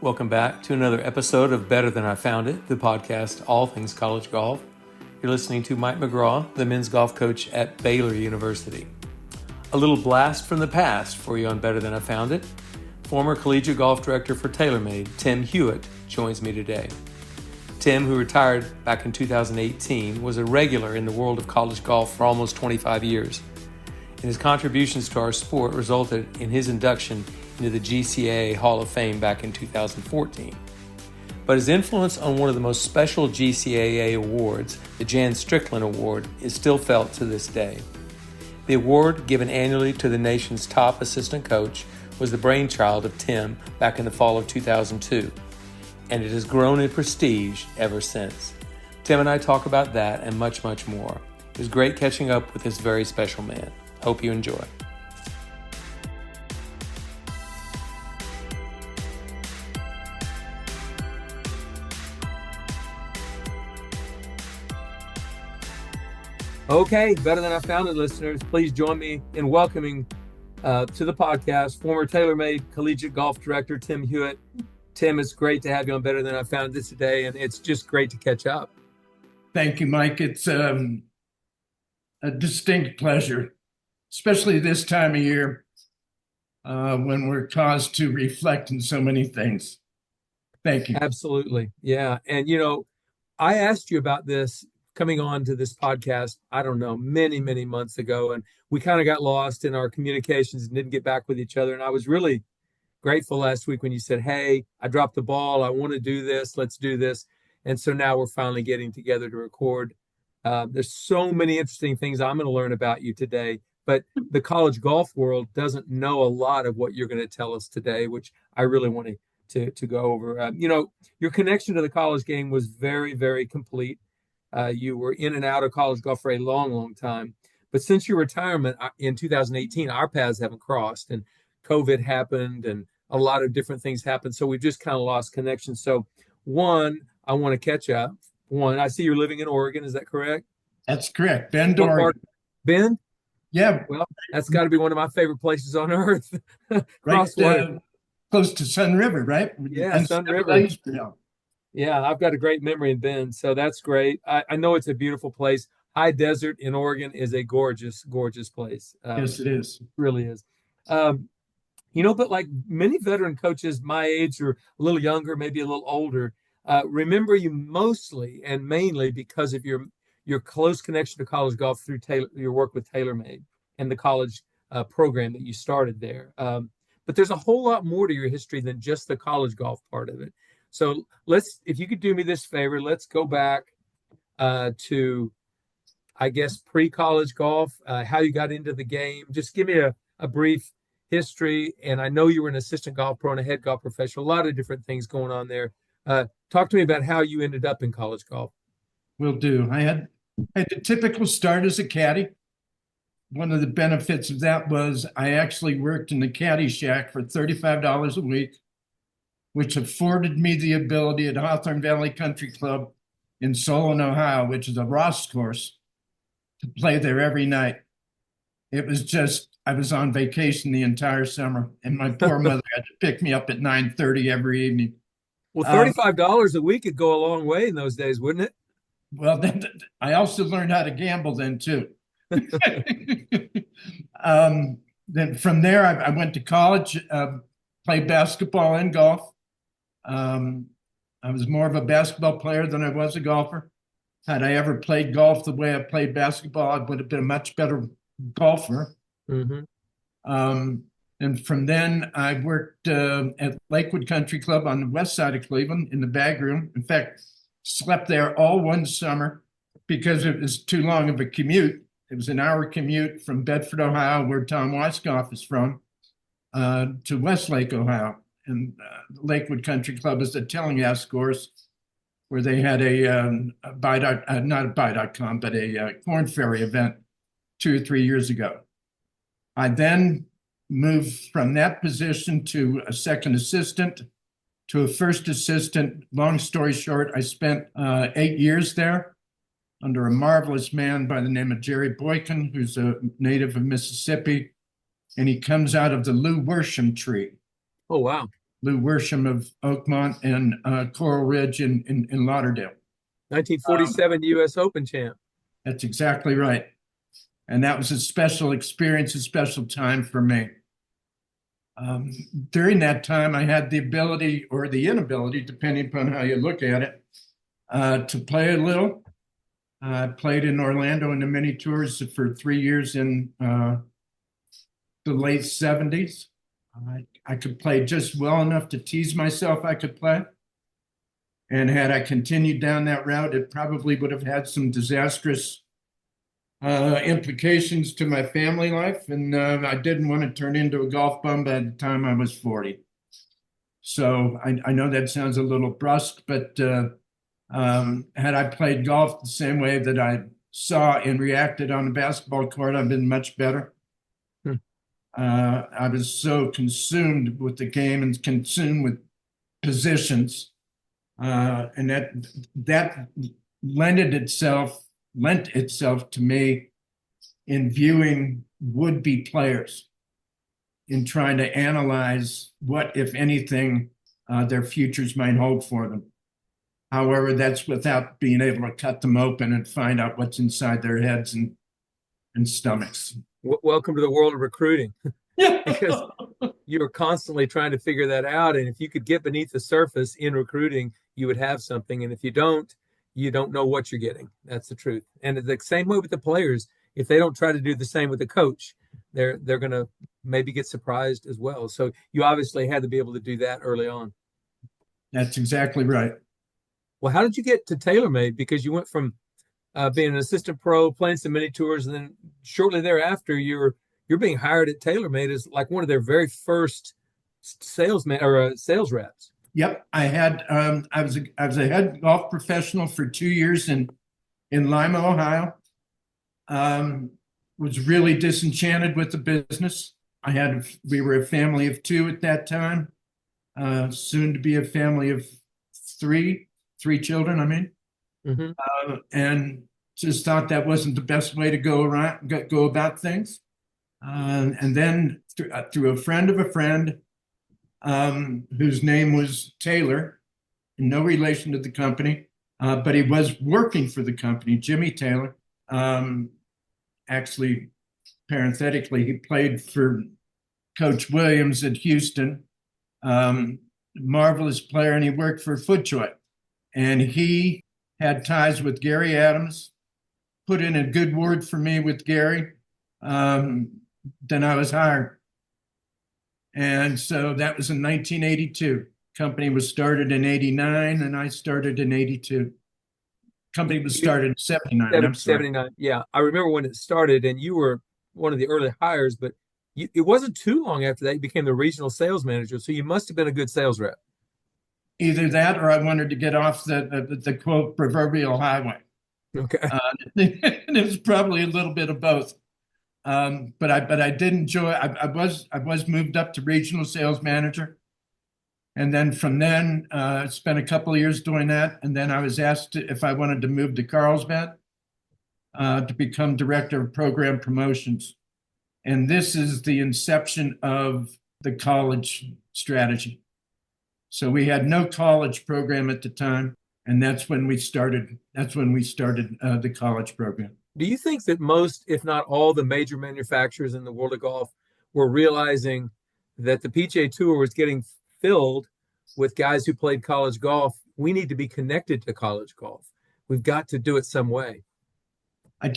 Welcome back to another episode of Better Than I Found It, the podcast all things college golf. You're listening to Mike McGraw, the men's golf coach at Baylor University. A little blast from the past for you on Better Than I Found It. Former collegiate golf director for TaylorMade, Tim Huet, joins me today. Tim, who retired back in 2018, was a regular in the world of college golf for almost 25 years. And his contributions to our sport resulted in his induction into the GCAA Hall of Fame back in 2014. But his influence on one of the most special GCAA awards, the Jan Strickland Award, is still felt to this day. The award, given annually to the nation's top assistant coach, was the brainchild of Tim back in the fall of 2002, and it has grown in prestige ever since. Tim and I talk about that and much, much more. It was great catching up with this very special man. Hope you enjoy. Okay, Better Than I Found It listeners, please join me in welcoming to the podcast former TaylorMade collegiate golf director Tim Huet. Tim, it's great to have you on Better Than I Found It today, and it's just great to catch up. Thank you, Mike. It's a distinct pleasure, especially this time of year when we're caused to reflect on so many things. Thank you. Absolutely. Yeah. And, I asked you about this coming on to this podcast, I don't know, many, many months ago, and we kind of got lost in our communications and didn't get back with each other. And I was really grateful last week when you said, hey, I dropped the ball. I want to do this. Let's do this. And so now we're finally getting together to record. There's so many interesting things I'm going to learn about you today, but the college golf world doesn't know a lot of what you're going to tell us today, which I really want to go over. Your connection to the college game was very, very complete. You were in and out of college golf for a long, long time. But since your retirement in 2018, our paths haven't crossed, and COVID happened and a lot of different things happened. So we've just kind of lost connection. So one, I want to catch up. One, I see you're living in Oregon. Is that correct? That's correct. Bend, Oregon. Bend? Yeah. Well, that's got to be one of my favorite places on earth. Right, close to Sun River, right? Yeah, and Sun River. Yeah. Yeah, I've got a great memory in Bend, so that's great. I know it's a beautiful place. High desert in Oregon is a gorgeous, gorgeous place. Yes, it is. It really is. But like many veteran coaches my age or a little younger, maybe a little older, remember you mostly and mainly because of your close connection to college golf through your work with TaylorMade and the college program that you started there. But there's a whole lot more to your history than just the college golf part of it. So if you could do me this favor, let's go back to, I guess, pre-college golf, how you got into the game. Just give me a brief history. And I know you were an assistant golf pro and a head golf professional, a lot of different things going on there. Talk to me about how you ended up in college golf. Will do. I had the typical start as a caddy. One of the benefits of that was I actually worked in the caddy shack for $35 a week, which afforded me the ability at Hawthorne Valley Country Club in Solon, Ohio, which is a Ross course, to play there every night. It was just, I was on vacation the entire summer, and my poor mother had to pick me up at 9:30 every evening. Well, $35 a week could go a long way in those days, wouldn't it? Well, then, I also learned how to gamble then, too. Then from there, I went to college, played basketball and golf. I was more of a basketball player than I was a golfer. Had I ever played golf the way I played basketball, I would have been a much better golfer. Mm-hmm. And from then, I worked at Lakewood Country Club on the west side of Cleveland in the bag room. In fact, slept there all one summer because it was too long of a commute. It was an hour commute from Bedford, Ohio, where Tom Weiskopf is from, to Westlake, Ohio. And Lakewood Country Club is a Tillinghast course where they had not a buy.com, but a Corn Ferry event 2 or 3 years ago. I then moved from that position to a second assistant to a first assistant. Long story short, I spent 8 years there under a marvelous man by the name of Jerry Boykin, who's a native of Mississippi, and he comes out of the Lew Worsham tree. Oh, wow. Lou Worsham of Oakmont and Coral Ridge in Lauderdale. 1947 U.S. Open champ. That's exactly right. And that was a special experience, a special time for me. During that time, I had the ability or the inability, depending upon how you look at it, to play a little. I played in Orlando in the mini tours for 3 years in the late 70s. I could play just well enough to tease myself I could play. And had I continued down that route, it probably would have had some disastrous implications to my family life. And I didn't want to turn into a golf bum by the time I was 40. So I know that sounds a little brusque, but had I played golf the same way that I saw and reacted on the basketball court, I've been much better. I was so consumed with the game and consumed with positions, and that lent itself to me in viewing would-be players, in trying to analyze what, if anything, their futures might hold for them. However, that's without being able to cut them open and find out what's inside their heads and stomachs. Welcome to the world of recruiting. Yeah. Because you're constantly trying to figure that out. And if you could get beneath the surface in recruiting, you would have something. And if you don't know what you're getting. That's the truth. And the same way with the players, if they don't try to do the same with the coach, they're going to maybe get surprised as well. So you obviously had to be able to do that early on. That's exactly right. Well, how did you get to TaylorMade? Because you went from being an assistant pro, playing some mini tours, and then shortly thereafter, you're being hired at TaylorMade as like one of their very first salesmen or sales reps. Yep, I was a head golf professional for 2 years in Lima, Ohio. Was really disenchanted with the business. We were a family of 2 at that time, soon to be a family of three children. I mean, and just thought that wasn't the best way to go about things. And then through a friend of a friend, whose name was Taylor, no relation to the company, but he was working for the company, Jimmy Taylor. Actually, parenthetically, he played for Coach Williams at Houston, marvelous player, and he worked for FootJoy. And he had ties with Gary Adams, put in a good word for me with Gary. Then I was hired. And so that was in 1982. Company was started in 89, and I started in 82. Company was started in 79. I'm sorry. 79. Yeah, I remember when it started, and you were one of the early hires, but it wasn't too long after that you became the regional sales manager, so you must have been a good sales rep. Either that or I wanted to get off the quote proverbial highway. Okay. It was probably a little bit of both. But I did enjoy. I was moved up to regional sales manager, and then from then spent a couple of years doing that. And then I was asked if I wanted to move to Carlsbad to become director of program promotions. And this is the inception of the college strategy. So we had no college program at the time, and that's when we started. The college program. Do you think that most, if not all, the major manufacturers in the world of golf were realizing that the PGA Tour was getting filled with guys who played college golf? We need to be connected to college golf. We've got to do it some way. I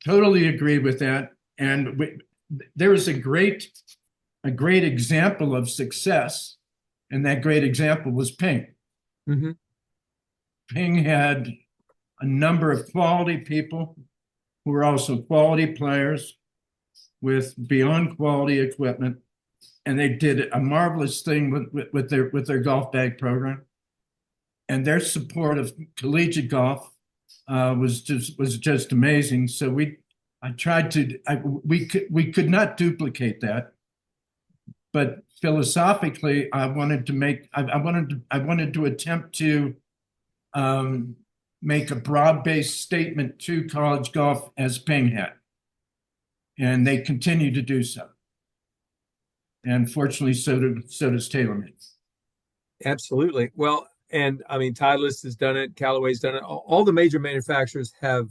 totally agree with that. And there was a great example of success, and that great example was Ping. Mm-hmm. Ping had a number of quality people who were also quality players with beyond quality equipment, and they did a marvelous thing with their golf bag program. And their support of collegiate golf was just amazing. So we could not duplicate that, but philosophically, I wanted to attempt to make a broad-based statement to college golf as Ping had, and they continue to do so. And fortunately, so does TaylorMade. Absolutely. Well, and I mean, Titleist has done it, Callaway's done it. All the major manufacturers have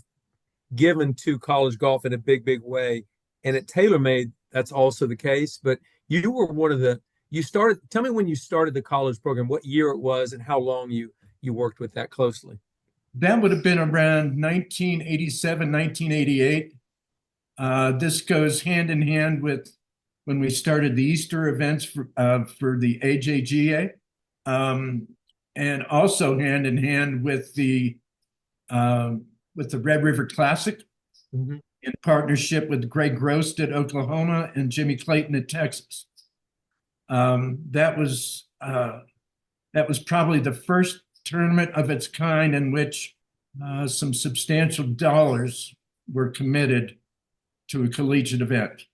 given to college golf in a big, big way. And at TaylorMade, that's also the case. But you were one of the, you started, tell me when you started the college program, what year it was, and how long you worked with that closely. That would have been around 1987, 1988. This goes hand in hand with when we started the Easter events for the AJGA, and also hand in hand with the Red River Classic Mm-hmm. in partnership with Greg Grost at Oklahoma and Jimmy Clayton at Texas. That was probably the first tournament of its kind in which some substantial dollars were committed to a collegiate event.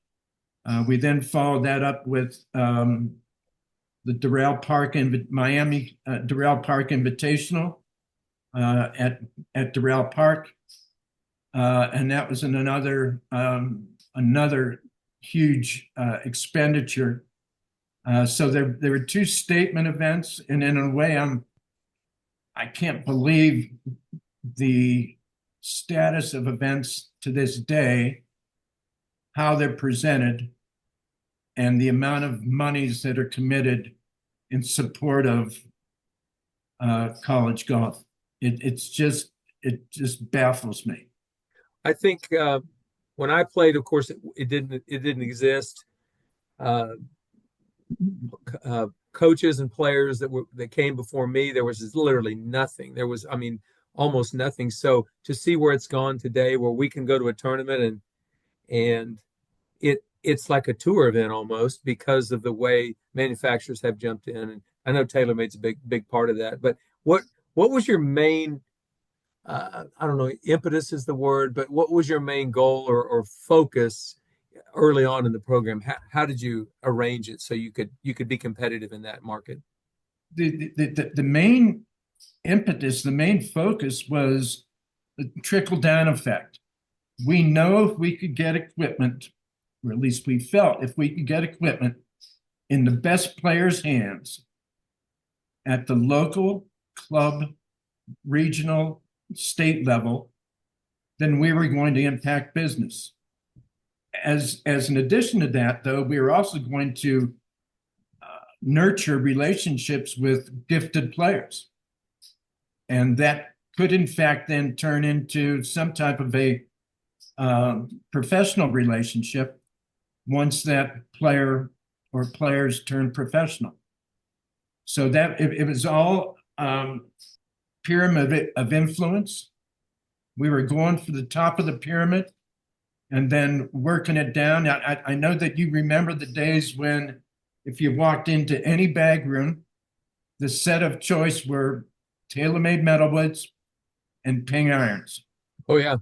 We then followed that up with the Miami Doral Park Invitational at Doral Park, and that was in another huge expenditure. So there were two statement events, and in a way, I can't believe the status of events to this day, how they're presented, and the amount of monies that are committed in support of college golf. It just baffles me. I think when I played, of course, it didn't exist. Coaches and players that came before me, there was literally nothing. There was, I mean, almost nothing. So to see where it's gone today, where we can go to a tournament and it's like a tour event almost because of the way manufacturers have jumped in. And I know TaylorMade's a big part of that. But what was your main I don't know, impetus is the word, but what was your main goal or focus early on in the program? How did you arrange it so you could be competitive in that market? The main impetus, the main focus was the trickle down effect. We know if we could get equipment, or at least we felt if we could get equipment in the best players' hands at the local, club, regional, state level, then we were going to impact business. As an addition to that, though, we were also going to nurture relationships with gifted players. And that could, in fact, then turn into some type of a professional relationship once that player or players turn professional. So that it was all pyramid of influence. We were going for the top of the pyramid and then working it down. I know that you remember the days when if you walked into any bag room, the set of choice were TaylorMade metalwoods and Ping irons. Oh, yeah.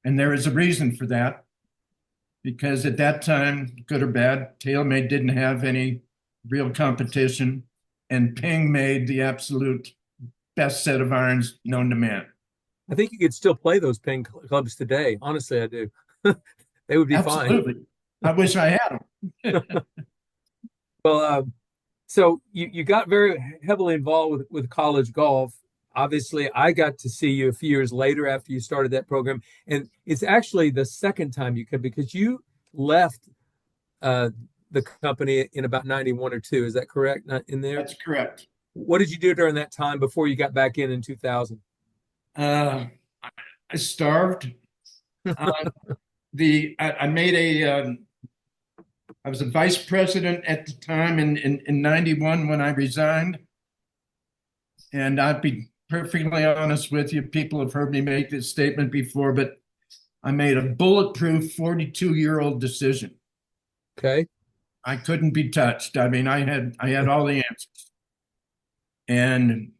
And there is a reason for that, because at that time, good or bad, TaylorMade didn't have any real competition, and Ping made the absolute best set of irons known to man. I think you could still play those Ping clubs today. Honestly, I do. They would be Absolutely. fine. I wish I had them. Well, so you got very heavily involved with college golf. Obviously, I got to see you a few years later after you started that program, and it's actually the second time you could because you left the company in about 91 or 2. Is that correct? Not in there? That's correct. What did you do during that time before you got back in 2000? I starved. I made I was a vice president at the time in 91 when I resigned. And I'd be perfectly honest with you, people have heard me make this statement before, but I made a bulletproof 42-year-old decision. Okay. I couldn't be touched. I mean, I had all the answers. And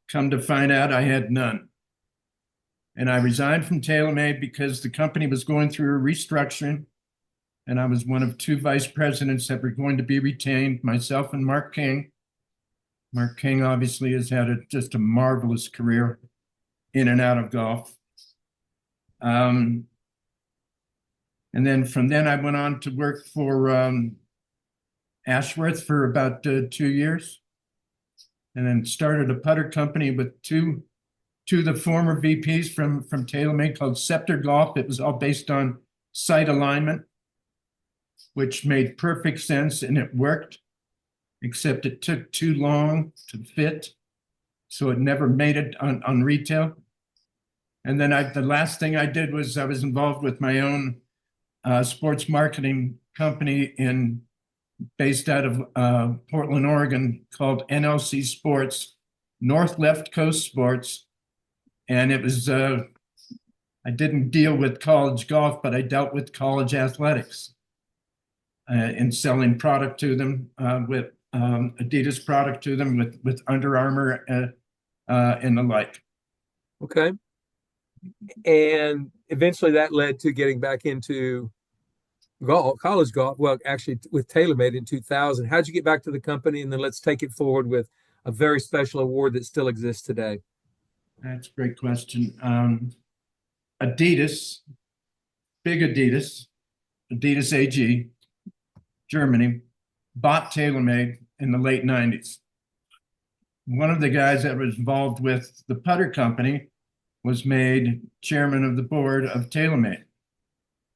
come to find out, I had none. And I resigned from TaylorMade because the company was going through a restructuring. And I was one of two vice presidents that were going to be retained, myself and Mark King. Mark King obviously has had just a marvelous career in and out of golf. And then from then I went on to work for Ashworth for about 2 years. and then started a putter company with two of the former VPs from TaylorMade called Scepter Golf. It was all based on sight alignment, which made perfect sense, and it worked, except it took too long to fit, so it never made it on retail. And then the last thing I did was I was involved with my own sports marketing company based out of Portland, Oregon, called NLC Sports, North Left Coast Sports. And it was, I didn't deal with college golf, but I dealt with college athletics in selling product to them, with Adidas product to them, with Under Armour and the like. Okay. And eventually that led to getting back into golf, college golf. Well, actually with TaylorMade in 2000. How'd you get back to the company? And then let's take it forward with a very special award that still exists today. That's a great question. Adidas, big Adidas AG, Germany, bought TaylorMade in the late 90s. One of the guys that was involved with the putter company was made chairman of the board of TaylorMade.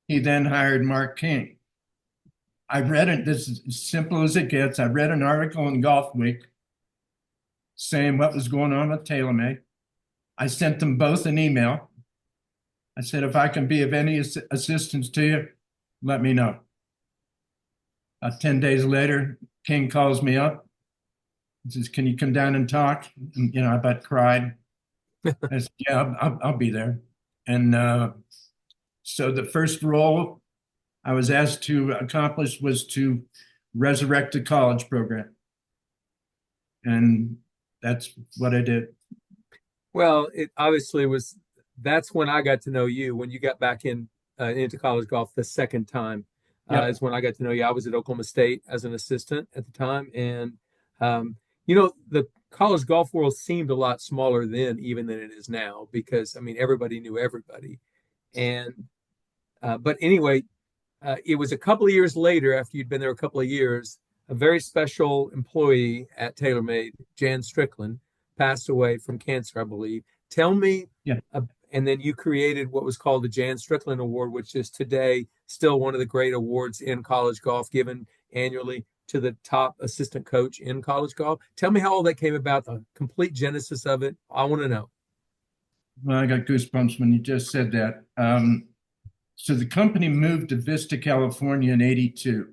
He then hired Mark King. I read it, this is as simple as it gets. I read an article in Golf Week saying what was going on with TaylorMade. I sent them both an email. I said, if I can be of any assistance to you, let me know. 10 days later, King calls me up. He says, can you come down and talk? And, I about cried. I said, yeah, I'll be there. And so the first role I was asked to accomplish was to resurrect the college program. And that's what I did. Well, it obviously was, that's when I got to know you, when you got back into college golf the second time. Yeah. Is when I got to know you. I was at Oklahoma State as an assistant at the time. And, the college golf world seemed a lot smaller then, even than it is now, because, everybody knew everybody. And, but anyway, it was a couple of years later, after you'd been there a couple of years, a very special employee at TaylorMade, Jan Strickland, passed away from cancer, I believe. Tell me, yeah. And then you created what was called the Jan Strickland Award, which is today still one of the great awards in college golf, given annually to the top assistant coach in college golf. Tell me how all that came about, the complete genesis of it. I want to know. Well, I got goosebumps when you just said that. So the company moved to Vista, California in '82.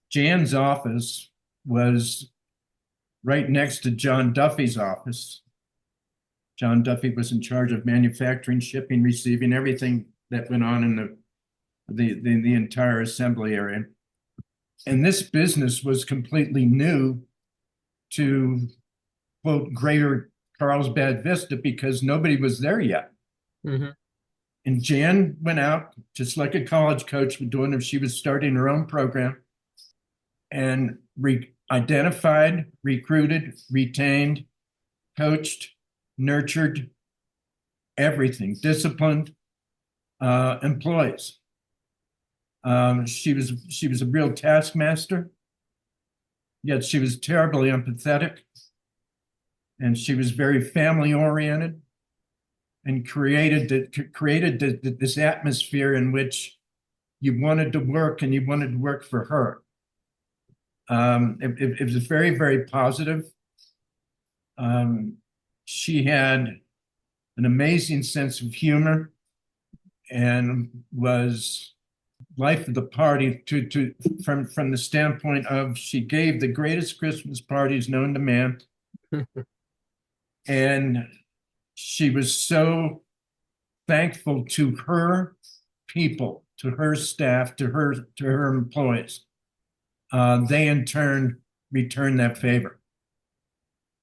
Jan's office was right next to John Duffy's office. John Duffy was in charge of manufacturing, shipping, receiving, everything that went on in the entire assembly area. And this business was completely new to, quote, greater Carlsbad Vista, because nobody was there yet. Mm-hmm. And Jan went out, just like a college coach would do if she was starting her own program, and identified, recruited, retained, coached, nurtured, everything, disciplined employees. She was a real taskmaster, yet she was terribly empathetic, and she was very family oriented, and created this atmosphere in which you wanted to work, and you wanted to work for her. It was very, very positive. She had an amazing sense of humor and was life of the party from the standpoint of she gave the greatest Christmas parties known to man. And she was so thankful to her people, to her staff, to her employees. They in turn returned that favor.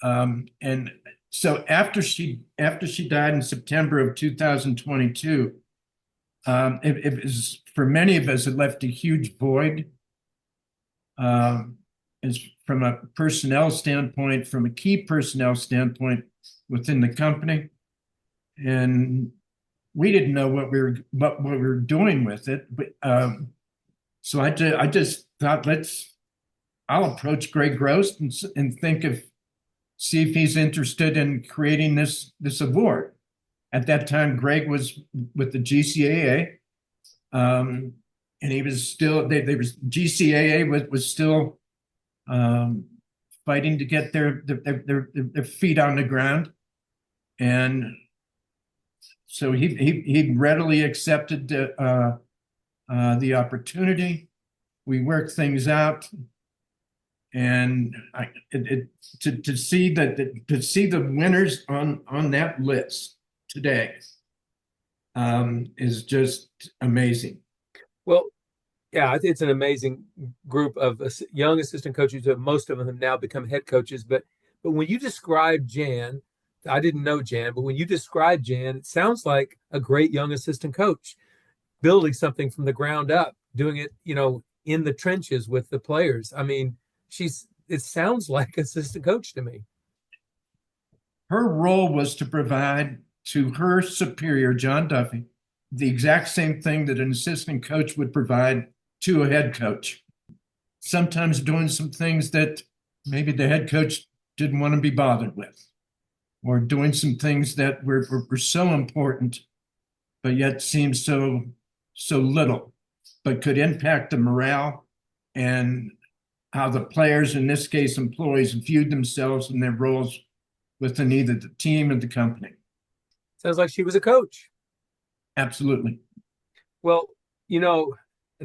And so after she died in September of 2022, it was, for many of us, it left a huge void. As from a personnel standpoint, from a key personnel standpoint within the company, and we didn't know what we were doing with it. But so I just thought, I'll approach Greg Gross and think if see if he's interested in creating this award. At that time, Greg was with the GCAA, and he was still GCAA was still fighting to get their feet on the ground, and so he readily accepted the opportunity. We worked things out, and to see the winners on that list today is just amazing. Well, yeah, it's an amazing group of young assistant coaches. Most of them have now become head coaches. But when you describe Jan, I didn't know Jan, but when you describe Jan, it sounds like a great young assistant coach, building something from the ground up, doing it, in the trenches with the players. I mean, it sounds like assistant coach to me. Her role was to provide to her superior, John Duffy, the exact same thing that an assistant coach would provide to a head coach. Sometimes doing some things that maybe the head coach didn't want to be bothered with, or doing some things that were so important, but yet seemed so little, but could impact the morale and how the players, in this case employees, viewed themselves and their roles within either the team or the company. Sounds like she was a coach. Absolutely. Well,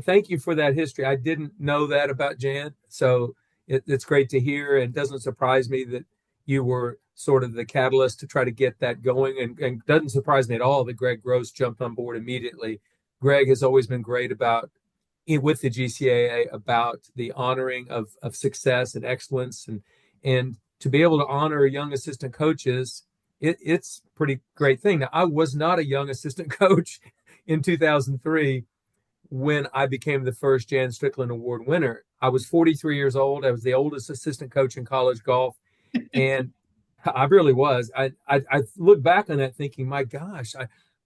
thank you for that history. I didn't know that about Jan, so it's great to hear. And it doesn't surprise me that you were sort of the catalyst to try to get that going. And doesn't surprise me at all that Greg Gross jumped on board immediately. Greg has always been great with the GCAA about the honoring of success and excellence, and to be able to honor young assistant coaches. It's a pretty great thing. Now, I was not a young assistant coach in 2003 when I became the first Jan Strickland Award winner. I was 43 years old. I was the oldest assistant coach in college golf. And I really was. I look back on that thinking, my gosh,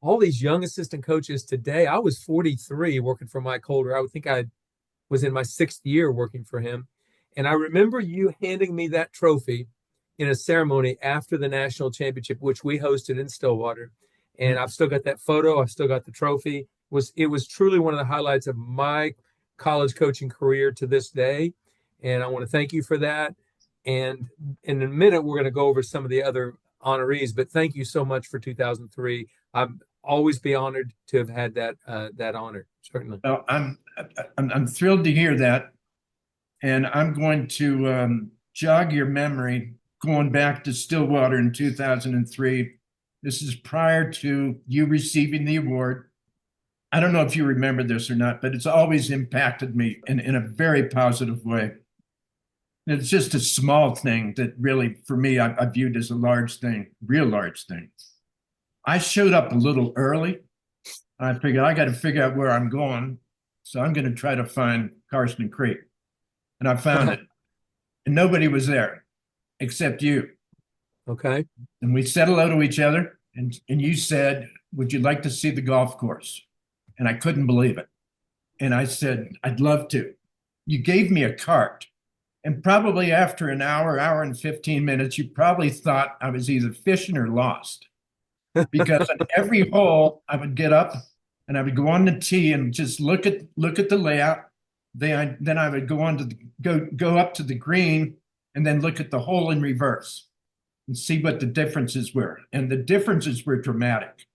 all these young assistant coaches today. I was 43 working for Mike Holder. I would think I was in my 6th year working for him. And I remember you handing me that trophy in a ceremony after the national championship, which we hosted in Stillwater. And I've still got that photo. I've still got the trophy. It was truly one of the highlights of my college coaching career to this day. And I want to thank you for that. And in a minute, we're going to go over some of the other honorees, but thank you so much for 2003. I'm always be honored to have had that honor. Certainly. Well, I'm thrilled to hear that. And I'm going to jog your memory going back to Stillwater in 2003. This is prior to you receiving the award. I don't know if you remember this or not, but it's always impacted me in a very positive way. It's just a small thing that really, for me, I viewed as a large thing, real large thing. I showed up a little early. I figured I got to figure out where I'm going. So I'm going to try to find Carson Creek. And I found it. And nobody was there except you. Okay. And we said hello to each other. And you said, would you like to see the golf course? And I couldn't believe it. And I said, I'd love to. You gave me a cart. And probably after an hour and 15 minutes, you probably thought I was either fishing or lost. Because on every hole, I would get up and I would go on the tee and just look at the layout. Then I would go on to go up to the green and then look at the hole in reverse and see what the differences were. And the differences were dramatic.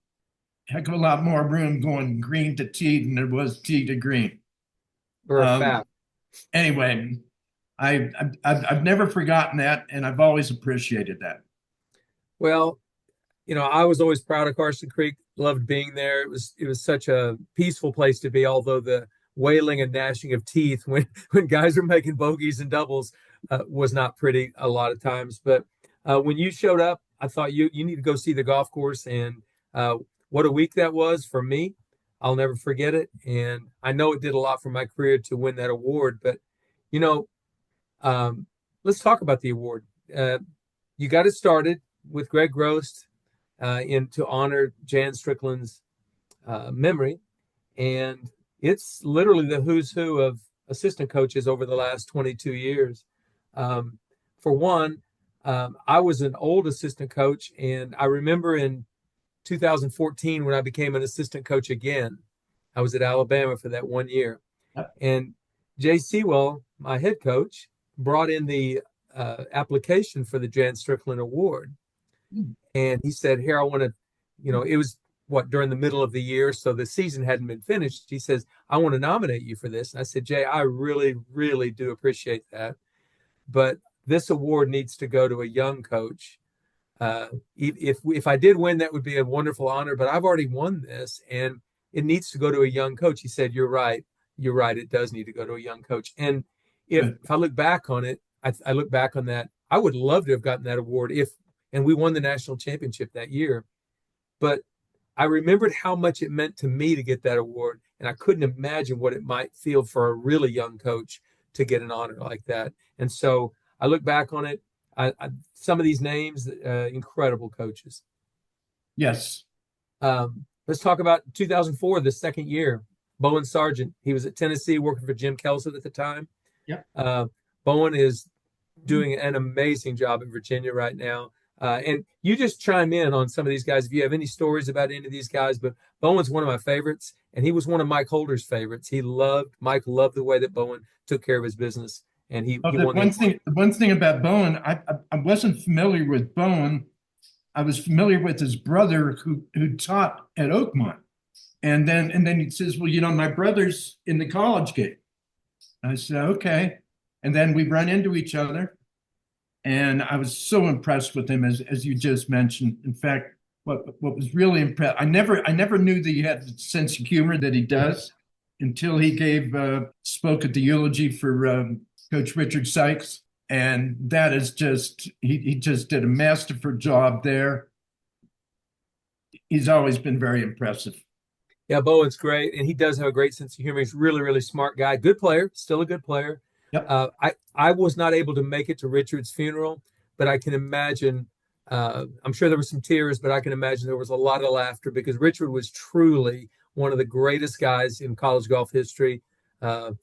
Heck of a lot more room going green to tee than there was tee to green. Anyway, I've never forgotten that, and I've always appreciated that. Well, I was always proud of Carson Creek. Loved being there. It was such a peaceful place to be, although the wailing and gnashing of teeth when guys were making bogeys and doubles was not pretty a lot of times. But when you showed up, I thought you need to go see the golf course, and what a week that was for me. I'll never forget it. And I know it did a lot for my career to win that award. But, let's talk about the award. You got it started with Greg Gross to honor Jan Strickland's memory. And it's literally the who's who of assistant coaches over the last 22 years. For one, I was an old assistant coach, and I remember in 2014 when I became an assistant coach again. I was at Alabama for that 1 year. Yep. And Jay Sewell, my head coach, brought in the application for the Jan Strickland Award. And he said, here, I want to, it was during the middle of the year. So the season hadn't been finished. He says, I want to nominate you for this. And I said, Jay, I really, really do appreciate that. But this award needs to go to a young coach. If I did win, that would be a wonderful honor, but I've already won this and it needs to go to a young coach. He said, you're right. You're right. It does need to go to a young coach. And if I look back on it, I look back on that, I would love to have gotten that award and we won the national championship that year. But I remembered how much it meant to me to get that award. And I couldn't imagine what it might feel for a really young coach to get an honor like that. And so I look back on it. Some of these names, incredible coaches. Yes. Let's talk about 2004, the second year. Bowen Sargent. He was at Tennessee working for Jim Kelson at the time. Yeah. Bowen is doing an amazing job at Virginia right now. And you just chime in on some of these guys if you have any stories about any of these guys. But Bowen's one of my favorites, and he was one of Mike Holder's favorites. Mike loved the way that Bowen took care of his business, and he won. The one thing about Bowen, I wasn't familiar with Bowen. I was familiar with his brother who taught at Oakmont, and then he says, well, my brother's in the college game. I said, okay, and then we run into each other. And I was so impressed with him, as you just mentioned. In fact, what was really impressed, I never knew that he had the sense of humor that he does until he spoke at the eulogy for Coach Richard Sykes. And that is he just did a masterful job there. He's always been very impressive. Yeah, Bowen's great. And he does have a great sense of humor. He's a really, really smart guy. Good player, still a good player. Yep. I was not able to make it to Richard's funeral, but I can imagine, I'm sure there were some tears, but I can imagine there was a lot of laughter because Richard was truly one of the greatest guys in college golf history.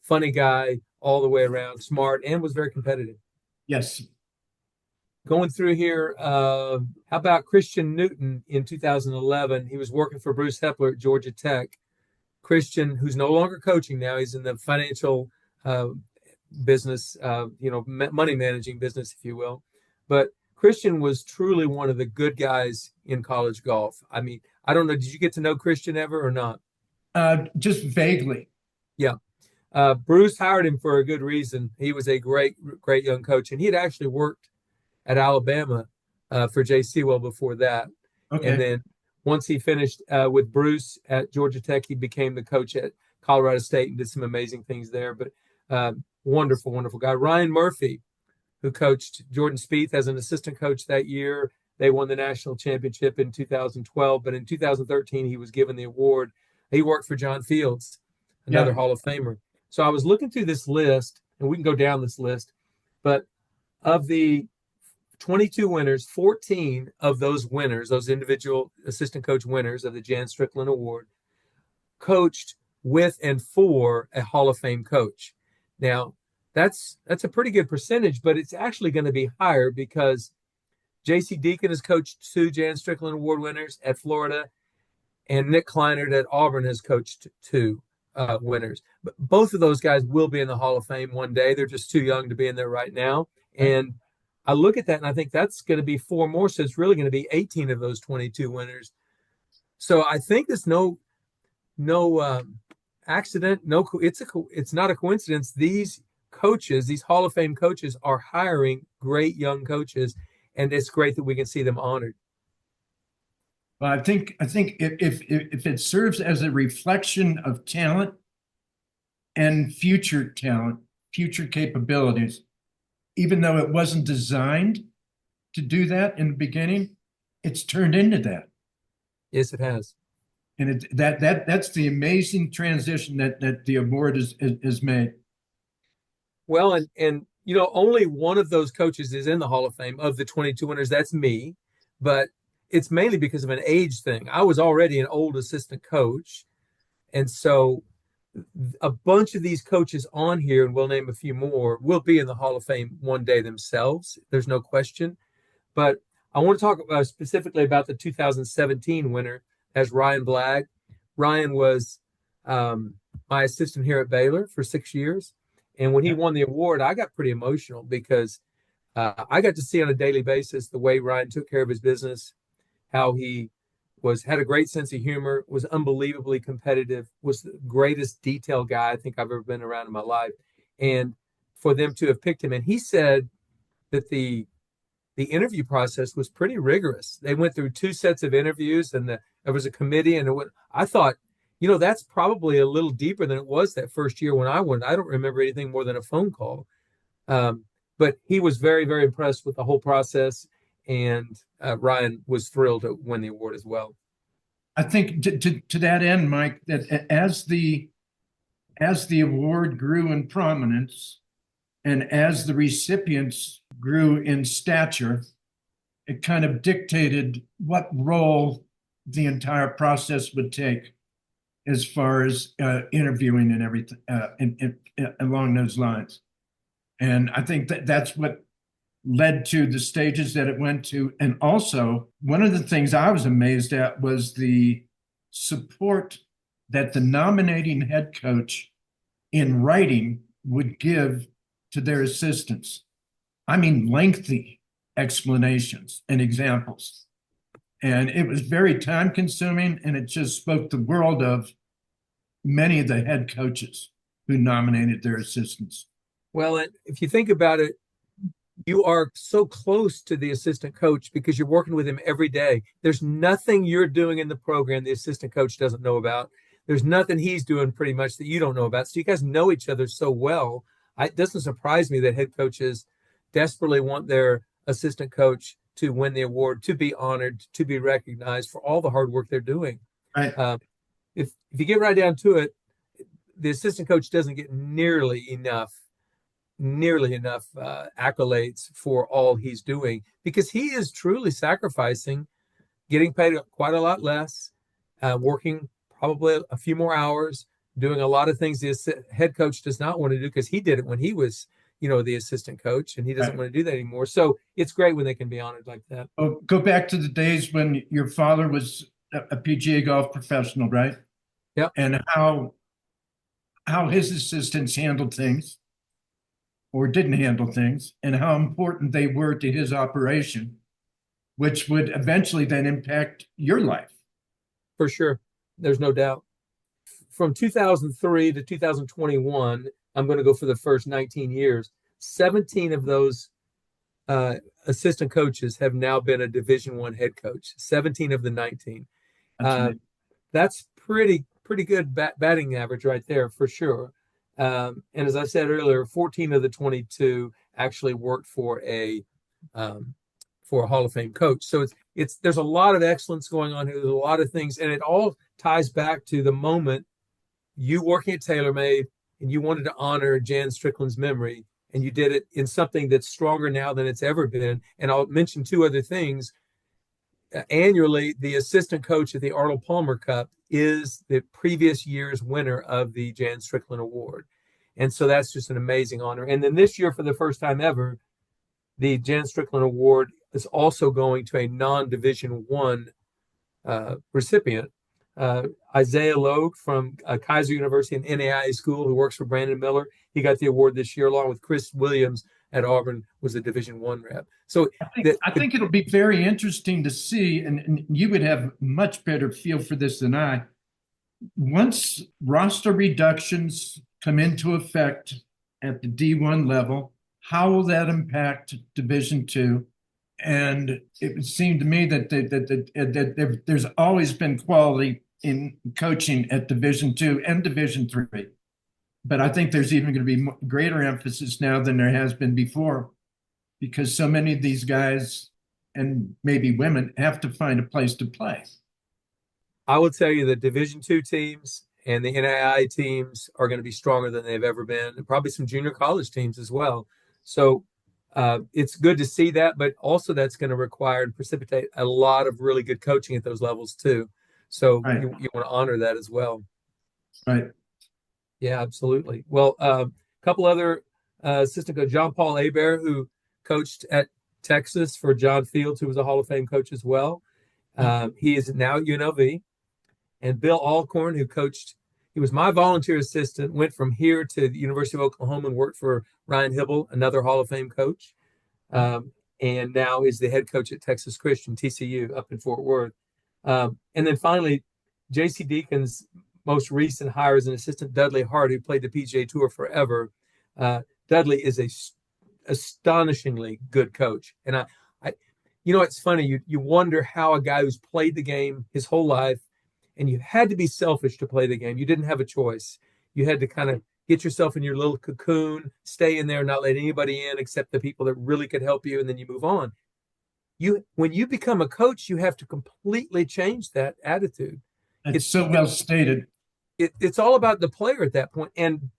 Funny guy all the way around, smart, and was very competitive. Yes. Going through here, how about Christian Newton in 2011? He was working for Bruce Hepler at Georgia Tech. Christian, who's no longer coaching now, he's in the financial business, money managing business, if you will. But Christian was truly one of the good guys in college golf. I mean, I don't know, did you get to know Christian ever or not? Just vaguely. Yeah. Bruce hired him for a good reason. He was a great, great young coach, and he had actually worked at Alabama for Jay Sewell before that. Okay. And then once he finished with Bruce at Georgia Tech, he became the coach at Colorado State and did some amazing things there. But wonderful, wonderful guy. Ryan Murphy, who coached Jordan Spieth as an assistant coach that year. They won the national championship in 2012, but in 2013, he was given the award. He worked for John Fields, another Hall of Famer. So I was looking through this list, and we can go down this list, but of the 22 winners, 14 of those winners, those individual assistant coach winners of the Jan Strickland Award, coached with and for a Hall of Fame coach. Now, that's a pretty good percentage, but it's actually going to be higher because J.C. Deacon has coached 2 Jan Strickland Award winners at Florida, and Nick Kleinert at Auburn has coached 2 winners. But both of those guys will be in the Hall of Fame one day. They're just too young to be in there right now. And I look at that and I think that's going to be 4 more. So it's really going to be 18 of those 22 winners. So I think there's no accident. It's not a coincidence. These coaches, these Hall of Fame coaches, are hiring great young coaches, and it's great that we can see them honored. Well, I think if it serves as a reflection of talent and future talent, future capabilities, even though it wasn't designed to do that in the beginning, it's turned into that. Yes, it has. And that's the amazing transition that the award is made. Well, and only one of those coaches is in the Hall of Fame of the 22 winners. That's me, but it's mainly because of an age thing. I was already an old assistant coach, and so a bunch of these coaches on here, and we'll name a few more, will be in the Hall of Fame one day themselves. There's no question. But I want to talk specifically about the 2017 winner as Ryan Blagg. Ryan was my assistant here at Baylor for 6 years. And when he won the award, I got pretty emotional because I got to see on a daily basis the way Ryan took care of his business, how he had a great sense of humor, was unbelievably competitive, was the greatest detail guy I think I've ever been around in my life. And for them to have picked him, and he said that the interview process was pretty rigorous. They went through 2 sets of interviews, and there was a committee, and I thought, that's probably a little deeper than it was that first year when I won. I don't remember anything more than a phone call. But he was very, very impressed with the whole process, and Ryan was thrilled to win the award as well. I think to that end, Mike, that as the award grew in prominence and as the recipients grew in stature, it kind of dictated what role the entire process would take as far as interviewing and everything along those lines. And I think that's what led to the stages that it went to. And also, one of the things I was amazed at was the support that the nominating head coach in writing would give to their assistants. I mean, lengthy explanations and examples. And it was very time consuming, and it just spoke the world of many of the head coaches who nominated their assistants. Well, if you think about it, you are so close to the assistant coach because you're working with him every day. There's nothing you're doing in the program the assistant coach doesn't know about. There's nothing he's doing pretty much that you don't know about. So you guys know each other so well. It doesn't surprise me that head coaches desperately want their assistant coach to win the award, to be honored, to be recognized for all the hard work they're doing. Right. If you get right down to it, the assistant coach doesn't get nearly enough accolades for all he's doing because he is truly sacrificing, getting paid quite a lot less, working probably a few more hours, doing a lot of things the head coach does not want to do because he did it when he was, the assistant coach, and he doesn't want to do that anymore. So it's great when they can be honored like that. Oh, go back to the days when your father was a PGA golf professional, right? Yeah. And how his assistants handled things or didn't handle things, and how important they were to his operation, which would eventually then impact your life. For sure. There's no doubt. From 2003 to 2021, I'm going to go for the first 19 years. 17 of those assistant coaches have now been a Division I head coach. 17 of the 19. That's pretty good batting average right there for sure. And as I said earlier, 14 of the 22 actually worked for a Hall of Fame coach. So there's a lot of excellence going on here. There's a lot of things, and it all ties back to the moment you working at TaylorMade and you wanted to honor Jan Strickland's memory, and you did it in something that's stronger now than it's ever been. And I'll mention 2 other things. Annually, the assistant coach at the Arnold Palmer Cup is the previous year's winner of the Jan Strickland Award. And so that's just an amazing honor. And then this year, for the first time ever, the Jan Strickland Award is also going to a non-Division I recipient. Isaiah Logue from Kaiser University and NAIA School, who works for Brandon Miller. He got the award this year, along with Chris Williams at Auburn, was a Division I rep. So I think it'll be very interesting to see, and you would have much better feel for this than I. Once roster reductions come into effect at the D1 level, how will that impact Division II? And it would seem to me that there's always been quality in coaching at Division II and Division III. But I think there's even going to be greater emphasis now than there has been before, because so many of these guys and maybe women have to find a place to play. I will tell you that Division II teams and the NAIA teams are going to be stronger than they've ever been, and probably some junior college teams as well. So it's good to see that, but also that's going to require and precipitate a lot of really good coaching at those levels too. So Right. you want to honor that as well. Right. Yeah, absolutely. Well, a couple other assistant coach, John Paul Hebert, who coached at Texas for John Fields, who was a Hall of Fame coach as well. He is now at UNLV. And Bill Alcorn, who coached, he was my volunteer assistant, went from here to the University of Oklahoma and worked for Ryan Hybl, another Hall of Fame coach. And now is the head coach at Texas Christian, TCU, up in Fort Worth. And then finally, J.C. Deacon's most recent hire as an assistant, Dudley Hart, who played the PGA Tour forever. Dudley is a astonishingly good coach. And I it's funny. You wonder how a guy who's played the game his whole life, and you had to be selfish to play the game. You didn't have a choice. You had to kind of get yourself in your little cocoon, stay in there, not let anybody in except the people that really could help you, and then you move on. When you become a coach, you have to completely change that attitude. It's so well stated. It's all about the player at that point. And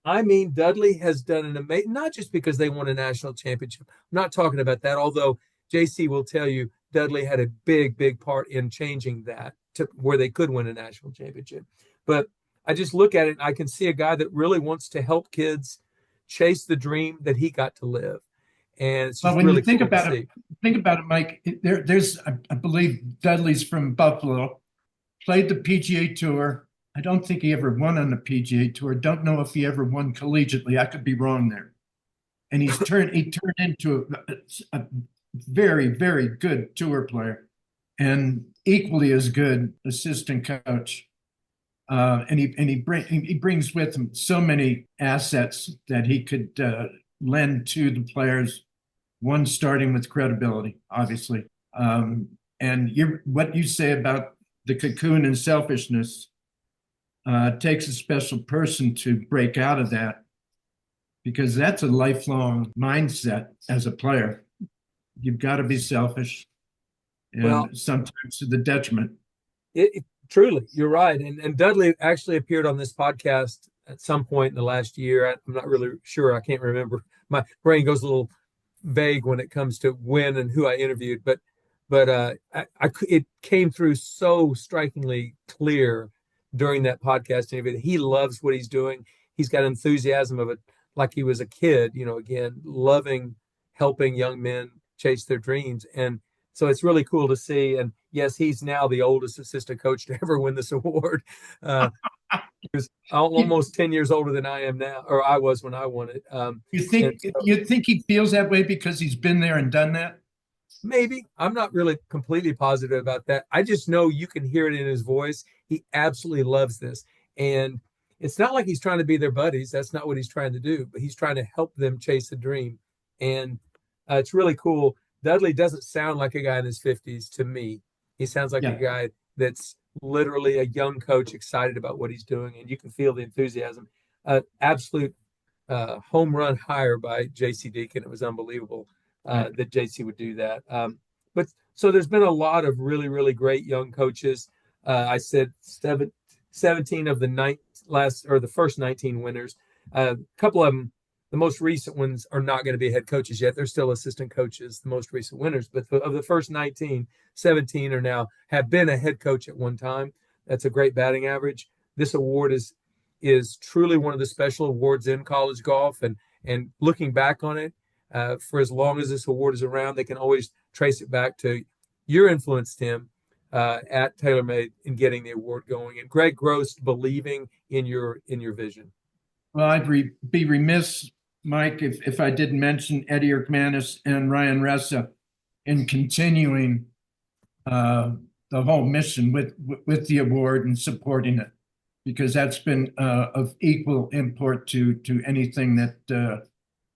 I mean, Dudley has done an amazing, not just because they won a national championship. I'm not talking about that, although JC will tell you Dudley had a big, big part in changing that to where they could win a national championship. But I just look at it and I can see a guy that really wants to help kids chase the dream that he got to live. And it's just when really you think cool about to it, see. Mike, there's, I believe Dudley's from Buffalo, played the PGA Tour. I don't think he ever won on the PGA Tour. Don't know if he ever won collegiately. I could be wrong there. And he turned into a very, very good tour player and equally as good assistant coach. And he brings with him so many assets that he could lend to the players. One, starting with credibility, obviously. And what you say about the cocoon and selfishness takes a special person to break out of that, because that's a lifelong mindset as a player. You've got to be selfish, and sometimes to the detriment. Truly, you're right. And Dudley actually appeared on this podcast at some point in the last year. I'm not really sure. I can't remember. My brain goes a little vague when it comes to when and who I interviewed, but it came through so strikingly clear during that podcast interview that he loves what he's doing. He's got enthusiasm of it, like he was a kid, again, loving helping young men chase their dreams. And so it's really cool to see. And yes, he's now the oldest assistant coach to ever win this award. He was almost 10 years older than I am now, or I was when I won it. You think he feels that way because he's been there and done that? Maybe. I'm not really completely positive about that. I just know you can hear it in his voice. He absolutely loves this. And it's not like he's trying to be their buddies. That's not what he's trying to do, but he's trying to help them chase a dream. And it's really cool. Dudley doesn't sound like a guy in his 50s to me. He sounds like a guy that's literally a young coach excited about what he's doing, and you can feel the enthusiasm. Absolute home run hire by J.C. Deacon. It was unbelievable that J.C. would do that. But so there's been a lot of really, really great young coaches. I said 17 of the first 19 winners. A couple of them, the most recent ones, are not going to be head coaches yet. They're still assistant coaches, the most recent winners. But of the first 19, 17 have been a head coach at one time. That's a great batting average. This award is truly one of the special awards in college golf. And looking back on it, for as long as this award is around, they can always trace it back to your influence, Tim, at TaylorMade in getting the award going, and Greg Gross believing in your vision. Well, I'd be remiss, Mike, if I didn't mention Eddie Erkmanis and Ryan Ressa in continuing the whole mission with the award and supporting it, because that's been of equal import to anything that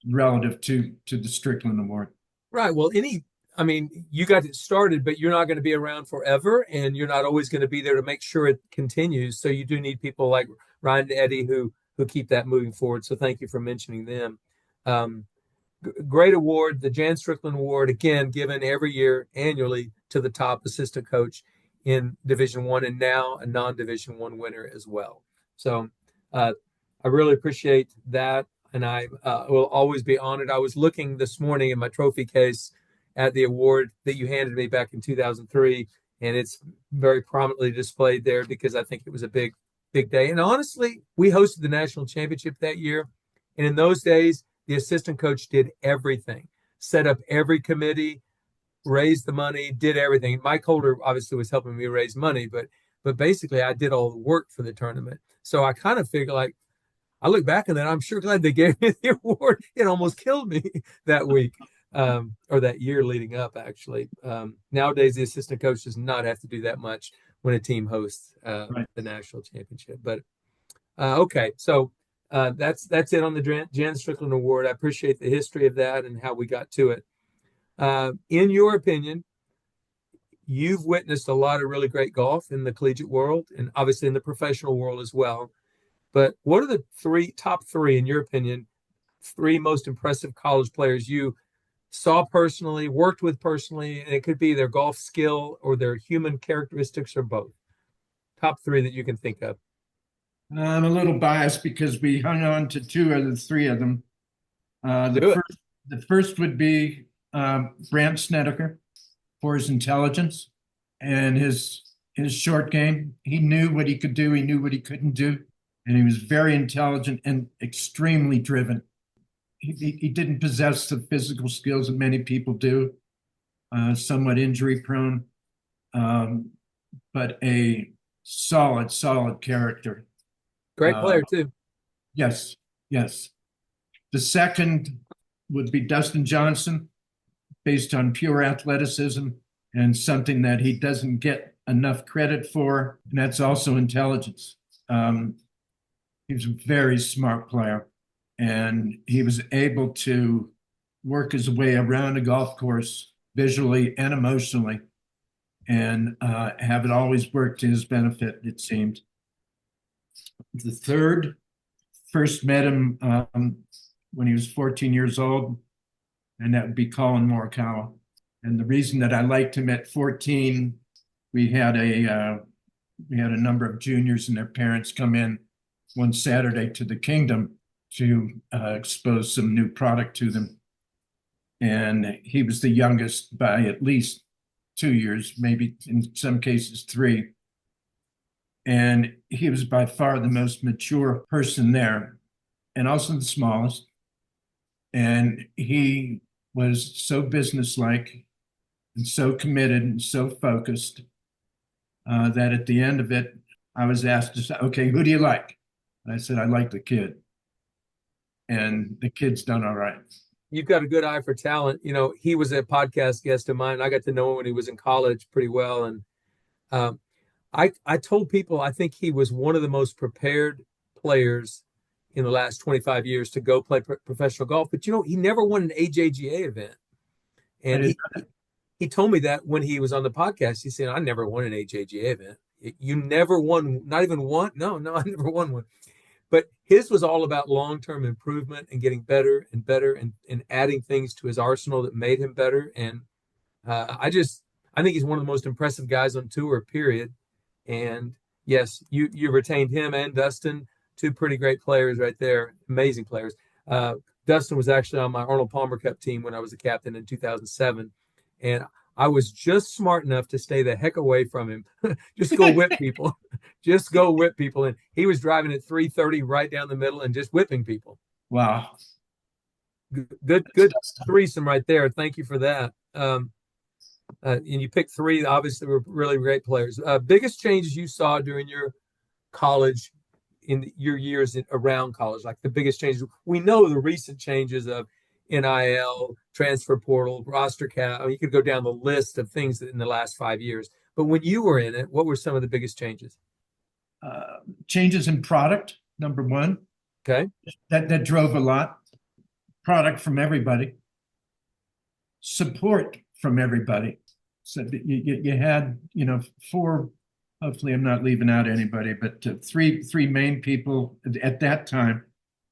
relative to the Strickland Award. Right. Well, you got it started, but you're not going to be around forever, and you're not always going to be there to make sure it continues. So you do need people like Ryan and Eddie who keep that moving forward. So thank you for mentioning them. Great award, the Jan Strickland Award, again, given every year annually to the top assistant coach in Division I, and now a non-Division I winner as well. So I really appreciate that, and I will always be honored. I was looking this morning in my trophy case at the award that you handed me back in 2003, and it's very prominently displayed there because I think it was a big day. And honestly, we hosted the national championship that year, and in those days, the assistant coach did everything. set up every committee, raised the money, did everything. Mike Holder obviously was helping me raise money, but basically I did all the work for the tournament. So I kind of figure like I look back on that, I'm sure glad they gave me the award. It almost killed me that week. Or that year leading up, actually. Nowadays, the assistant coach does not have to do that much when a team hosts Right. the national championship. But okay, so that's it on the Jan Strickland Award. I appreciate the history of that and how we got to it. In your opinion, you've witnessed a lot of really great golf in the collegiate world and obviously in the professional world as well. But what are the top three, in your opinion, three most impressive college players you saw personally, worked with personally, and it could be their golf skill or their human characteristics or both? Top three that you can think of. I'm a little biased because we hung on to two of the three of them. The first would be Brandt Snedeker for his intelligence and his short game. He knew what he could do. He knew what he couldn't do. And he was very intelligent and extremely driven. He didn't possess the physical skills that many people do, somewhat injury prone, but a solid character. Great player, too. Yes, yes. The second would be Dustin Johnson, based on pure athleticism and something that he doesn't get enough credit for, and that's also intelligence. He was a very smart player, and he was able to work his way around a golf course visually and emotionally, and have it always work to his benefit, it seemed. The third, first met him when he was 14 years old, and that would be Colin Morikawa. And the reason that I liked him at 14, we had a number of juniors and their parents come in one Saturday to the Kingdom to expose some new product to them. And he was the youngest by at least 2 years, maybe in some cases 3. And he was by far the most mature person there, and also the smallest. And he was so businesslike and so committed and so focused that at the end of it, I was asked to say, okay, who do you like? And I said, I like the kid. And the kid's done all right. You've got a good eye for talent. You know, he was a podcast guest of mine. I got to know him when he was in college pretty well. And I told people I think he was one of the most prepared players in the last 25 years to go play professional golf. But, you know, he never won an AJGA event. And he told me that when he was on the podcast. He said, I never won an AJGA event. You never won, not even one? No, I never won one. But his was all about long-term improvement and getting better and better and adding things to his arsenal that made him better. And I think he's one of the most impressive guys on tour, period. And yes, you retained him and Dustin, two pretty great players right there, amazing players. Dustin was actually on my Arnold Palmer Cup team when I was a captain in 2007. And I was just smart enough to stay the heck away from him. Just go whip people. Just go whip people. And he was driving at 330 right down the middle and just whipping people. Wow. Good threesome right there. Thank you for that. And you picked three, obviously, were really great players. Biggest changes you saw during your college, in your years around college, like the biggest changes. We know the recent changes of NIL, transfer portal, roster cap. I mean, you could go down the list of things in the last 5 years. But when you were in it, what were some of the biggest changes? Changes in product, number one. Okay. That drove a lot. Product from everybody. Support from everybody. So you had, four, hopefully I'm not leaving out anybody, but three main people at that time,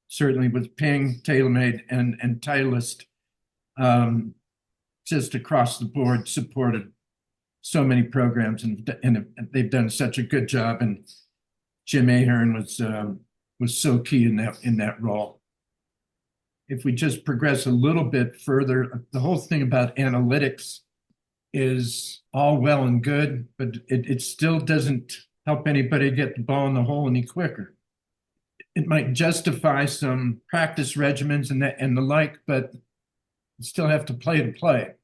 certainly with Ping, TaylorMade, and Titleist, just across the board supported so many programs, and they've done such a good job. And Jim Ahern was so key in that role. If we just progress a little bit further, the whole thing about analytics is all well and good, but it still doesn't help anybody get the ball in the hole any quicker. It might justify some practice regimens and the like, but You still have to play.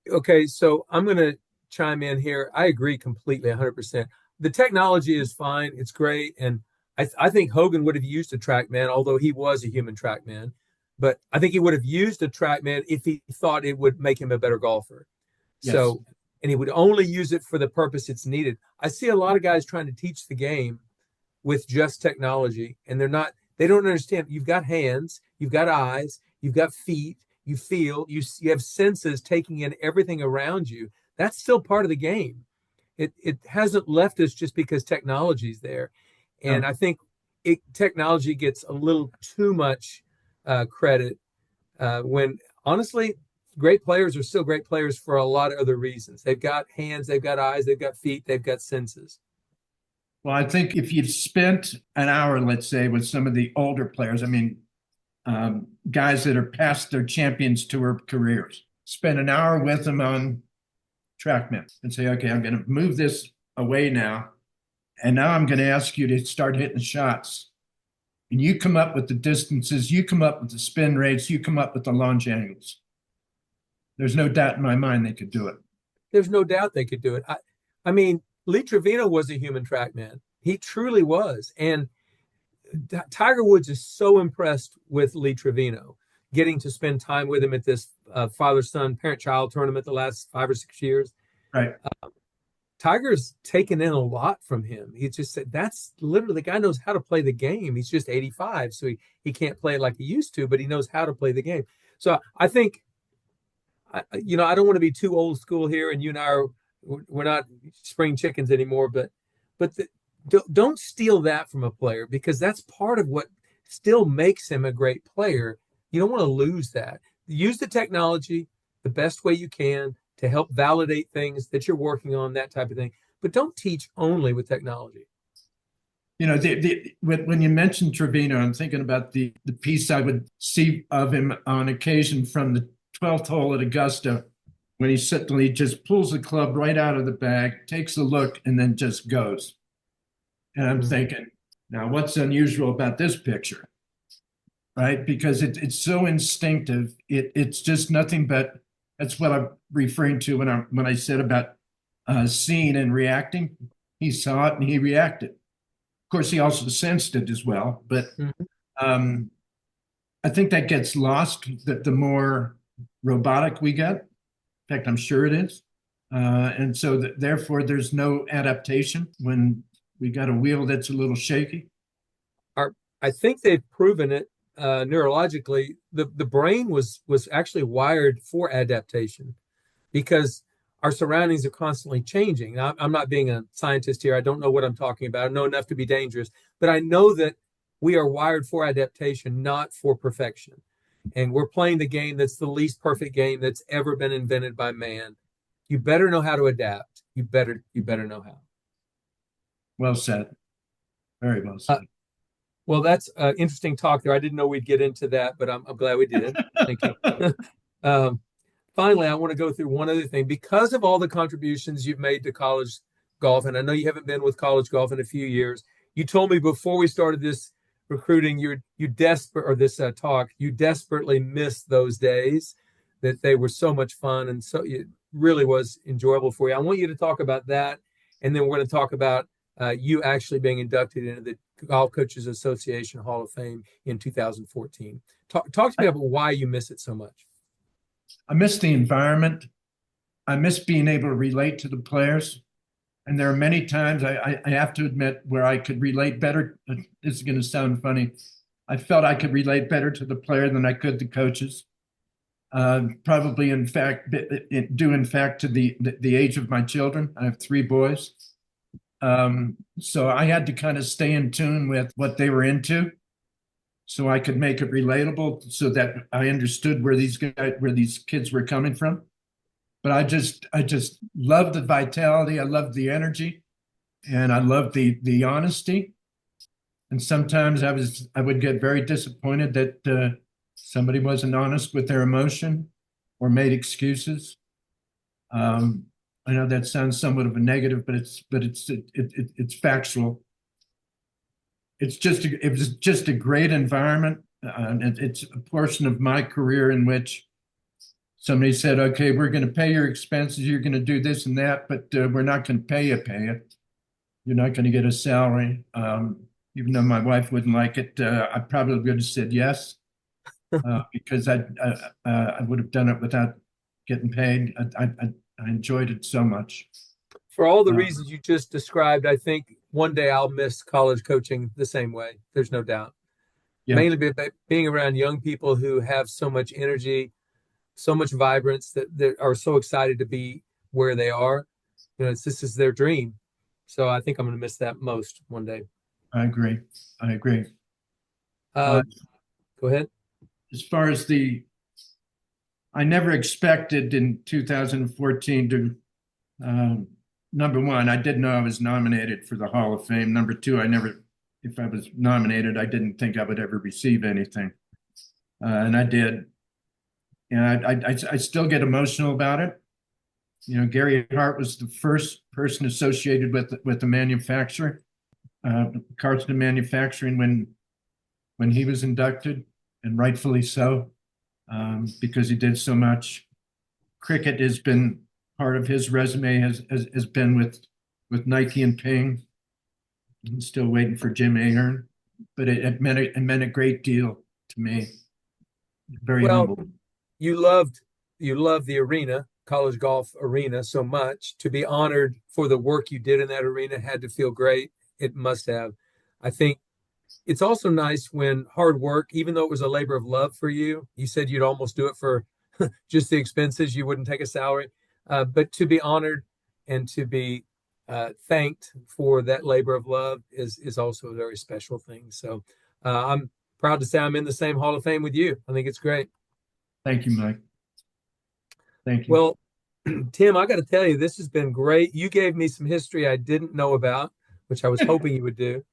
Okay, so I'm going to chime in here. I agree completely, 100%. The technology is fine. It's great. And I think Hogan would have used a TrackMan, although he was a human TrackMan. But I think he would have used a TrackMan if he thought it would make him a better golfer. Yes. So, and he would only use it for the purpose it's needed. I see a lot of guys trying to teach the game with just technology, and they don't understand. You've got hands, you've got eyes, you've got feet, you feel, you have senses taking in everything around you. That's still part of the game. It hasn't left us just because technology's there. And No. I think technology gets a little too much credit when honestly, great players are still great players for a lot of other reasons. They've got hands, they've got eyes, they've got feet, they've got senses. Well, I think if you've spent an hour, let's say, with some of the older players, I mean, guys that are past their Champions Tour careers, spend an hour with them on TrackMan and say, okay, I'm going to move this away now. And now I'm going to ask you to start hitting shots. And you come up with the distances, you come up with the spin rates, you come up with the launch angles. There's no doubt in my mind they could do it. There's no doubt they could do it. I mean, Lee Trevino was a human TrackMan. He truly was. And Tiger Woods is so impressed with Lee Trevino, getting to spend time with him at this father-son, parent-child tournament the last 5 or 6 years. Right. Tiger's taken in a lot from him. He just said, that's literally, the guy knows how to play the game. He's just 85, so he can't play it like he used to, but he knows how to play the game. So I think, I don't want to be too old school here, and you and I we're not spring chickens anymore, but don't steal that from a player, because that's part of what still makes him a great player. You don't want to lose that. Use the technology the best way you can to help validate things that you're working on, that type of thing. But don't teach only with technology. You know, when you mentioned Trevino, I'm thinking about the piece I would see of him on occasion from the 12th hole at Augusta, when he suddenly just pulls the club right out of the bag, takes a look, and then just goes. And I'm thinking, now what's unusual about this picture, right? Because it's so instinctive. It's just nothing but, that's what I'm referring to when I said about seeing and reacting. He saw it and he reacted. Of course, he also sensed it as well. But I think that gets lost, that the more robotic we get. In fact, I'm sure it is. And so therefore, there's no adaptation when we got a wheel that's a little shaky. I think they've proven it neurologically. The brain was actually wired for adaptation, because our surroundings are constantly changing. Now, I'm not being a scientist here. I don't know what I'm talking about. I know enough to be dangerous, but I know that we are wired for adaptation, not for perfection. And we're playing the game that's the least perfect game that's ever been invented by man. You better know how to adapt. You better know how. Well said. Very well said. Well, that's interesting talk there. I didn't know we'd get into that, but I'm glad we did. Thank you. Finally, I want to go through one other thing. Because of all the contributions you've made to college golf, and I know you haven't been with college golf in a few years, you told me before we started this recruiting, you desperately missed those days, that they were so much fun, and so it really was enjoyable for you. I want you to talk about that, and then we're going to talk about you actually being inducted into the Golf Coaches Association Hall of Fame in 2014. Talk to me about why you miss it so much. I miss the environment. I miss being able to relate to the players. And there are many times I have to admit where I could relate better. This is going to sound funny. I felt I could relate better to the player than I could the coaches. Probably, in fact, due in fact to the age of my children. I have 3 boys. So I had to kind of stay in tune with what they were into, so I could make it relatable, so that I understood where these kids were coming from. But I just love the vitality. I love the energy, and I love the honesty. And sometimes I would get very disappointed that somebody wasn't honest with their emotion or made excuses. I know that sounds somewhat of a negative, but it's factual. It was just a great environment. It's a portion of my career in which somebody said, okay, we're going to pay your expenses. You're going to do this and that, but we're not going to pay you. You're not going to get a salary. Even though my wife wouldn't like it, I probably would have said yes, because I would have done it without getting paid. I enjoyed it so much. For all the reasons you just described, I think one day I'll miss college coaching the same way. There's no doubt. Yeah. Mainly being around young people who have so much energy, so much vibrance, that are so excited to be where they are. This is their dream. So I think I'm going to miss that most one day. I agree. Go ahead. As far as I never expected in 2014 to, number one, I didn't know I was nominated for the Hall of Fame. Number two, if I was nominated, I didn't think I would ever receive anything. And I did. And I still get emotional about it. Gary Hart was the first person associated with the manufacturer, Carlton Manufacturing, when he was inducted, and rightfully so, because he did so much. Cricket has been part of his resume, has been with Nike and Ping. I'm still waiting for Jim Ahern, but it meant a great deal to me. Very humble. You loved the arena, college golf arena, so much. To be honored for the work you did in that arena had to feel great. It must have. I think it's also nice when hard work, even though it was a labor of love for you, you said you'd almost do it for just the expenses. You wouldn't take a salary, but to be honored and to be thanked for that labor of love is also a very special thing. So I'm proud to say I'm in the same Hall of Fame with you. I think it's great. Thank you, Mike. Thank you. Well, Tim, I got to tell you, this has been great. You gave me some history I didn't know about, which I was hoping you would do.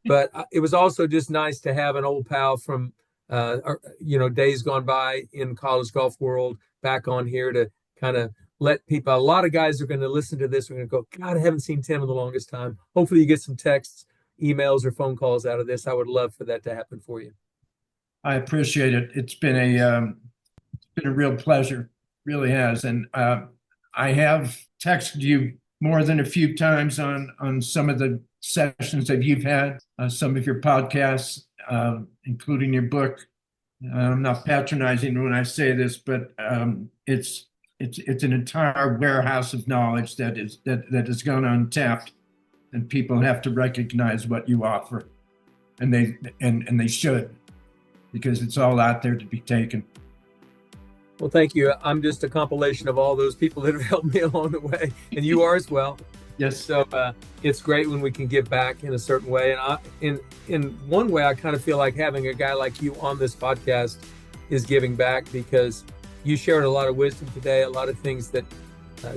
But it was also just nice to have an old pal from, days gone by in college golf world back on here to kind of let people, a lot of guys are going to listen to this. Are going to go, God, I haven't seen Tim in the longest time. Hopefully you get some texts, emails, or phone calls out of this. I would love for that to happen for you. I appreciate it. It's been a real pleasure. Really has. And I have texted you more than a few times on some of the sessions that you've had, some of your podcasts, including your book. I'm not patronizing when I say this, but it's an entire warehouse of knowledge that has gone untapped, and people have to recognize what you offer, and they should, because it's all out there to be taken. Well, thank you. I'm just a compilation of all those people that have helped me along the way, and you are as well. Yes. So it's great when we can give back in a certain way. And in one way, I kind of feel like having a guy like you on this podcast is giving back, because you shared a lot of wisdom today, a lot of things that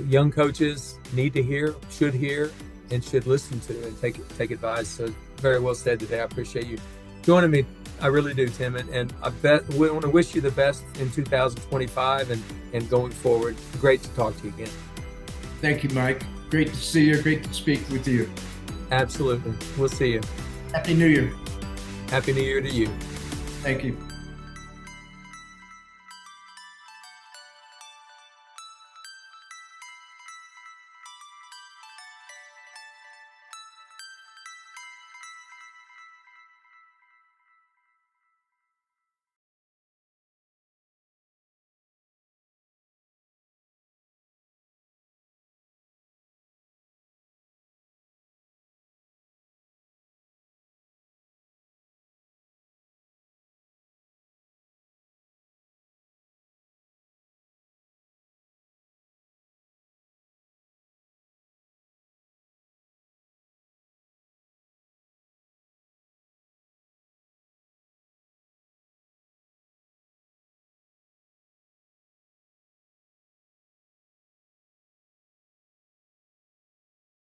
young coaches need to hear, should hear, and should listen to and take advice. So very well said today. I appreciate you joining me. I really do, Tim. And I want to wish you the best in 2025 and going forward. Great to talk to you again. Thank you, Mike. Great to see you. Great to speak with you. Absolutely. We'll see you. Happy New Year. Happy New Year to you. Thank you.